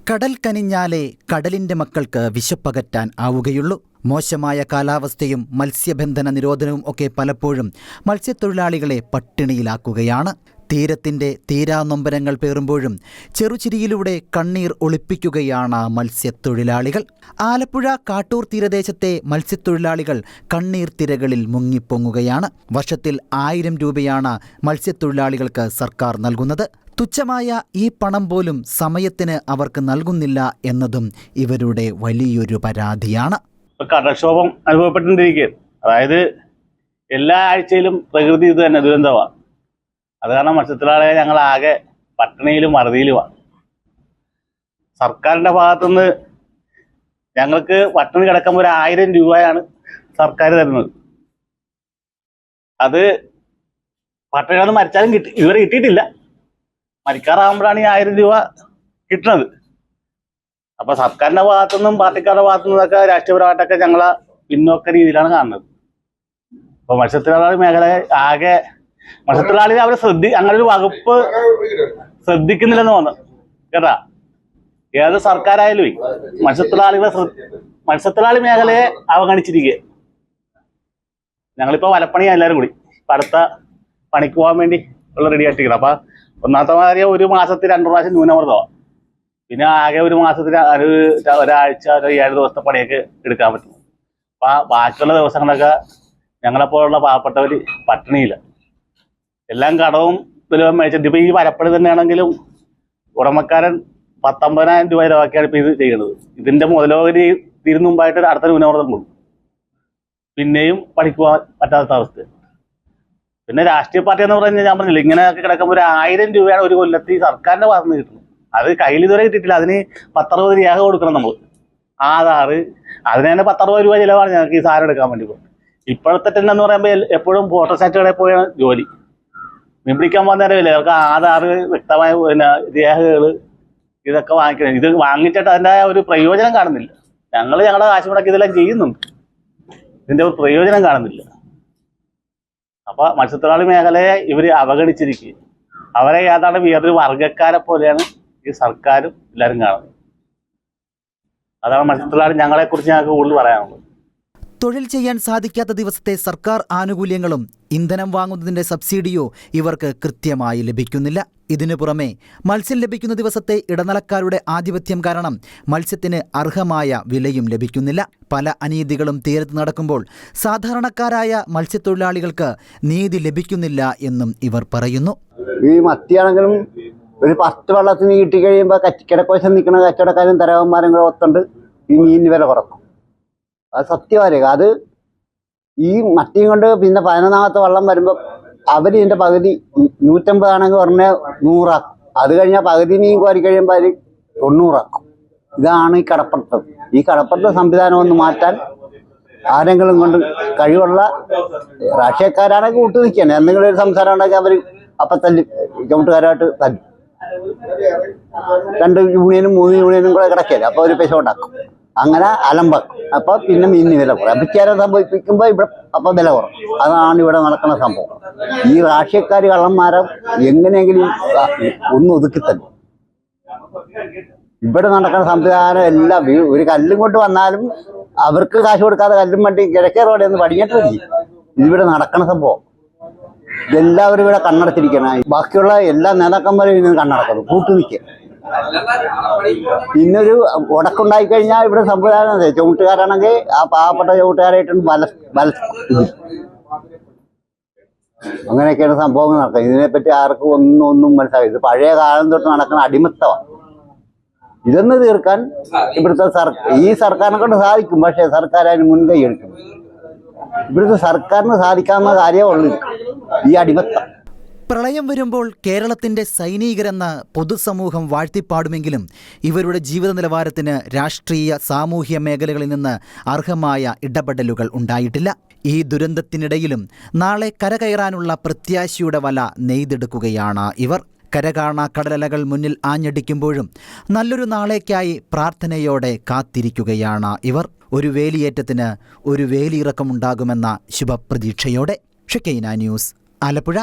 കടൽ കനിഞ്ഞാലേ കടലിന്റെ മക്കൾക്ക് വിശപ്പകറ്റാൻ ആവുകയുള്ളൂ. മോശമായ കാലാവസ്ഥയും മത്സ്യബന്ധന നിരോധനവും ഒക്കെ പലപ്പോഴും മത്സ്യത്തൊഴിലാളികളെ പട്ടിണിയിലാക്കുകയാണ്. തീരത്തിന്റെ തീരാനൊമ്പരങ്ങൾ പേറുമ്പോഴും ചെറുചിരിയിലൂടെ കണ്ണീർ ഒളിപ്പിക്കുകയാണ് മത്സ്യത്തൊഴിലാളികൾ. ആലപ്പുഴ കാട്ടൂർ തീരദേശത്തെ മത്സ്യത്തൊഴിലാളികൾ കണ്ണീർ തിരകളിൽ മുങ്ങിപ്പൊങ്ങുകയാണ്. വർഷത്തിൽ 1000 രൂപയാണ് മത്സ്യത്തൊഴിലാളികൾക്ക് സർക്കാർ നൽകുന്നത്. തുച്ഛമായ ഈ പണം പോലും സമയത്തിന് അവർക്ക് നൽകുന്നില്ല എന്നതും ഇവരുടെ വലിയൊരു പരാതിയാണ്. കടൽക്ഷോഭം അനുഭവപ്പെട്ടുകൊണ്ടിരിക്കുകയാണ്. അതായത് എല്ലാ ആഴ്ചയിലും പ്രകൃതി ഇത് തന്നെ ദുരന്തമാണ്. അത് കാരണം മത്സ്യത്തൊഴിലാളികളെ ഞങ്ങളാകെ പട്ടിണിയിലും വറുതിയിലുമാണ്. സർക്കാരിൻ്റെ ഭാഗത്തുനിന്ന് ഞങ്ങൾക്ക് പട്ടിണി കിടക്കുമ്പോൾ 1000 രൂപയാണ് സർക്കാർ തരുന്നത്. അത് പട്ടിണികളൊന്നും മരിച്ചാലും ഇതുവരെ കിട്ടിയിട്ടില്ല. മരിക്കാറാകുമ്പോഴാണ് ഈ 1000 രൂപ കിട്ടുന്നത്. അപ്പൊ സർക്കാരിന്റെ ഭാഗത്തുനിന്നും പാർട്ടിക്കാരുടെ ഭാഗത്തുനിന്നൊക്കെ രാഷ്ട്രീയപരമായിട്ടൊക്കെ ഞങ്ങളെ പിന്നോക്ക രീതിയിലാണ് കാണുന്നത്. അപ്പൊ മത്സ്യത്തൊഴിലാളി മേഖല ആകെ മത്സ്യത്തൊഴിലാളി അവരെ അങ്ങനെ ഒരു വകുപ്പ് ശ്രദ്ധിക്കുന്നില്ലെന്ന് തോന്നുന്നു കേട്ടാ. ഏത് സർക്കാരായാലും മത്സ്യത്തൊഴിലാളി മേഖലയെ അവഗണിച്ചിരിക്കുക. ഞങ്ങളിപ്പോ വലപ്പണിയാ എല്ലാവരും കൂടി അടുത്ത പണിക്ക് പോകാൻ വേണ്ടി ഉള്ള റെഡി ആയിട്ടിരിക്കണം. അപ്പൊ ഒന്നാമത്തെ മാതിരി ഒരു മാസത്തിൽ 2 പ്രാവശ്യം ന്യൂനമർദ്ദമാണ്. പിന്നെ ആകെ ഒരു മാസത്തിൽ ഒരാഴ്ച 7 ദിവസത്തെ പണിയൊക്കെ എടുക്കാൻ പറ്റും. അപ്പൊ ബാക്കിയുള്ള ദിവസങ്ങളൊക്കെ ഞങ്ങളെപ്പോലുള്ള പാവപ്പെട്ടവർ പട്ടിണിയില്ല. എല്ലാം കടവും വിലവും മേടിച്ചിട്ട് ഇപ്പൊ ഈ വരപ്പണി തന്നെയാണെങ്കിലും ഉടമക്കാരൻ 19,000 രൂപ ചിലവാക്കിയാണ് ഇപ്പൊ ഇത് ചെയ്യുന്നത്. ഇതിന്റെ മുതലോകരി തീരുന്ന മുമ്പായിട്ട് അടുത്ത ന്യൂനമർദ്ദം കൊടുക്കും. പിന്നെയും പണിക്ക് പോകാൻ പറ്റാത്ത അവസ്ഥ. പിന്നെ രാഷ്ട്രീയ പാർട്ടി എന്ന് പറഞ്ഞാൽ ഞാൻ പറഞ്ഞില്ല, ഇങ്ങനെയൊക്കെ കിടക്കുമ്പോൾ 1000 രൂപയാണ് ഒരു കൊല്ലത്തിൽ സർക്കാരിന്റെ ഭാഗത്ത് നിന്ന് കിട്ടുന്നത്. അത് കയ്യിൽ ഇതുവരെ കിട്ടിയിട്ടില്ല. അതിന് 10-60 രൂപ കൊടുക്കണം നമ്മൾ. ആധാറ് അതിന് തന്നെ 10-60 രൂപ ചിലവാണ് ഞങ്ങൾക്ക് ഈ സാധനം എടുക്കാൻ വേണ്ടി പോകുന്നത്. ഇപ്പോഴത്തെ എന്ന് പറയുമ്പോൾ എപ്പോഴും ഫോട്ടോ സ്റ്റാറ്റുകളിൽ പോയാണ് ജോലി. മീൻ പിടിക്കാൻ പോകുന്ന നേരമില്ല. അവർക്ക് ആധാറ്, വ്യക്തമായ രേഖകൾ ഇതൊക്കെ വാങ്ങിക്കണം. ഇത് വാങ്ങിച്ചിട്ട് അതിൻ്റെ ഒരു പ്രയോജനം കാണുന്നില്ല. ഞങ്ങളുടെ കാശ് മുടക്കി ഇതെല്ലാം ചെയ്യുന്നുണ്ട്. ഇതിന്റെ ഒരു പ്രയോജനം കാണുന്നില്ല. അപ്പൊ മത്സ്യത്തൊഴിലാളി മേഖലയെ ഇവർ അവഗണിച്ചിരിക്കുക. അവരെ ഏതാണ്ട് വേറൊരു വർഗക്കാരെ പോലെയാണ് ഈ സർക്കാരും എല്ലാവരും കാണുന്നത്. അതാണ് മത്സ്യത്തൊഴിലാളി ഞങ്ങളെ കുറിച്ച് ഞങ്ങൾക്ക് കൂടുതൽ പറയാനുള്ളത്. തൊഴിൽ ചെയ്യാൻ സാധിക്കാത്ത ദിവസത്തെ സർക്കാർ ആനുകൂല്യങ്ങളും ഇന്ധനം വാങ്ങുന്നതിന്റെ സബ്സിഡിയോ ഇവർക്ക് കൃത്യമായി ലഭിക്കുന്നില്ല. ഇതിനു പുറമെ മത്സ്യം ലഭിക്കുന്ന ദിവസത്തെ ഇടനിലക്കാരുടെ ആധിപത്യം കാരണം മത്സ്യത്തിന് അർഹമായ വിലയും ലഭിക്കുന്നില്ല. പല അനീതികളും തീരത്ത് നടക്കുമ്പോൾ സാധാരണക്കാരായ മത്സ്യത്തൊഴിലാളികൾക്ക് നീതി ലഭിക്കുന്നില്ല എന്നും ഇവർ പറയുന്നു. ഈ മത്തിയാണെങ്കിലും ഒരു 10 വെള്ളത്തിന് കിട്ടിക്കഴിയുമ്പോൾ കിടക്കോശം നിൽക്കുന്ന കച്ചവടക്കാരും തരവന്മാരും കൂടെ ഒത്തുണ്ട് ഈ മീനിന് വില കുറക്കും. അത് സത്യമായിരിക്കും. അത് ഈ മത്തിയും കൊണ്ട് പിന്നെ 11ാമത്തെ വെള്ളം വരുമ്പോൾ അവർ ഇതിൻ്റെ പകുതി 150 ആണെങ്കിൽ പറഞ്ഞാൽ 100 ആക്കും. അത് കഴിഞ്ഞാൽ പകുതി മീൻ കോരി കഴിയുമ്പോൾ അതിൽ 90 ആക്കും. ഇതാണ് ഈ കടപ്പുറത്ത്. ഈ കടപ്പുറത്തെ സംവിധാനം ഒന്ന് മാറ്റാൻ ആരെങ്കിലും കൊണ്ട് കഴിവുള്ള രാഷ്ട്രീയക്കാരാണെങ്കിൽ കൂട്ടു നിൽക്കുകയാണ്. എന്തെങ്കിലും ഒരു സംസാരം ഉണ്ടെങ്കിൽ അവർ അപ്പം തല്ലി ചുമട്ടുകാരായിട്ട് തല്ലും. 2 യൂണിയനും 3 യൂണിയനും കൂടെ കിടക്കില്ല. അപ്പോൾ ഒരു പൈസ ഉണ്ടാക്കും. അങ്ങനെ അലമ്പാക്കും. അപ്പോൾ പിന്നെ മീനിന് വില കുറയും. അഭിചാരം സംഭവിപ്പിക്കുമ്പോൾ ഇവിടെ അപ്പോൾ വില കുറയും. അതാണ് ഇവിടെ നടക്കുന്ന സംഭവം. ഈ രാഷ്ട്രീയക്കാർ കള്ളന്മാരെ എങ്ങനെയെങ്കിലും ഒന്ന് ഒതുക്കിത്തന്നെ. ഇവിടെ നടക്കുന്ന സംവിധാനം എല്ലാം ഒരു കല്ലും കൊണ്ട് വന്നാലും അവർക്ക് കാശ് കൊടുക്കാതെ കല്ലും വണ്ടി കിഴക്കേ റോഡിൽ നിന്ന് പടിഞ്ഞിട്ട് മതി. ഇതിവിടെ നടക്കുന്ന സംഭവം. ഇതെല്ലാവരും ഇവിടെ കണ്ണടച്ചിരിക്കണം. ബാക്കിയുള്ള എല്ലാ നേതാക്കന്മാരും ഇന്ന് കണ്ണടക്കുന്നു, കൂട്ടു നിൽക്കുക. പിന്നൊരു ഉടക്കുണ്ടായി കഴിഞ്ഞാൽ ഇവിടെ സംവിധാനം ചുമട്ടുകാരാണെങ്കിൽ ആ പാവപ്പെട്ട ചുമട്ടുകാരായിട്ടുണ്ട് അങ്ങനെയൊക്കെയാണ് സംഭവങ്ങൾ നടക്കുന്നത്. ഇതിനെപ്പറ്റി ആർക്കും ഒന്നും മനസ്സിലായി. ഇത് പഴയ കാലം തൊട്ട് നടക്കുന്ന അടിമത്തമാണ്. ഇതൊന്ന് തീർക്കാൻ ഇവിടുത്തെ ഈ സർക്കാരിനെ കൊണ്ട് സാധിക്കും. പക്ഷേ സർക്കാർ അതിന് മുൻകൈ എടുക്കും. ഇവിടുത്തെ സർക്കാരിന് സാധിക്കാവുന്ന കാര്യമേ ഉള്ളൂ ഈ അടിമത്തം. പ്രളയം വരുമ്പോൾ കേരളത്തിന്റെ സൈനികരെന്ന പൊതുസമൂഹം വാഴ്ത്തിപ്പാടുമെങ്കിലും ഇവരുടെ ജീവിത നിലവാരത്തിന് രാഷ്ട്രീയ സാമൂഹ്യ മേഖലകളിൽ നിന്ന് അർഹമായ ഇടപെടലുകൾ ഉണ്ടായിട്ടില്ല. ഈ ദുരന്തത്തിനിടയിലും നാളെ കരകയറാനുള്ള പ്രത്യാശയുടെ വല നെയ്തെടുക്കുകയാണ് ഇവർ. കരകാണ കടലലകൾ മുന്നിൽ ആഞ്ഞടിക്കുമ്പോഴും നല്ലൊരു നാളേക്കായി പ്രാർത്ഥനയോടെ കാത്തിരിക്കുകയാണ് ഇവർ. ഒരു വേലിയേറ്റത്തിന് ഒരു വേലിയിറക്കമുണ്ടാകുമെന്ന ശുഭപ്രതീക്ഷയോടെ. ഷെക്കൈന ന്യൂസ്, ആലപ്പുഴ.